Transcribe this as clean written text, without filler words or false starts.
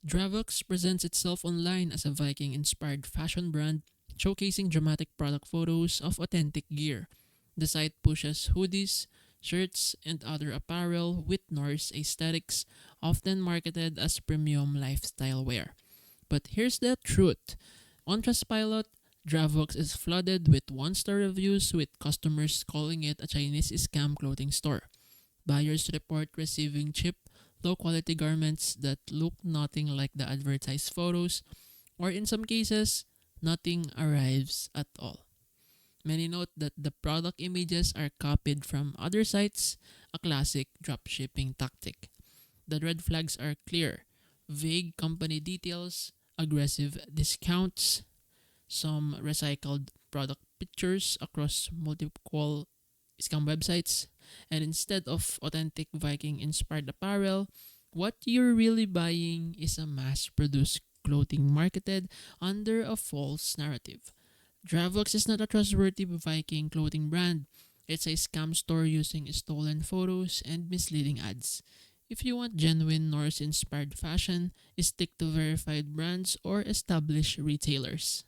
Dravoks presents itself online as a Viking-inspired fashion brand, showcasing dramatic product photos of authentic gear. The site pushes hoodies, shirts, and other apparel with Norse aesthetics, often marketed as premium lifestyle wear. But here's the truth. On Trustpilot, Dravox is flooded with one-star reviews with customers calling it a Chinese scam clothing store. Buyers report receiving cheap, low-quality garments that look nothing like the advertised photos, or in some cases, nothing arrives at all. Many note that the product images are copied from other sites, a classic dropshipping tactic. The red flags are clear: vague company details, aggressive discounts, some recycled product pictures across multiple scam websites, and instead of authentic Viking inspired apparel, what you're really buying is a mass produced clothing marketed under a false narrative. Dravox is not a trustworthy Viking clothing brand. It's a scam store using stolen photos and misleading ads. If you want genuine Norse inspired fashion, stick to verified brands or established retailers.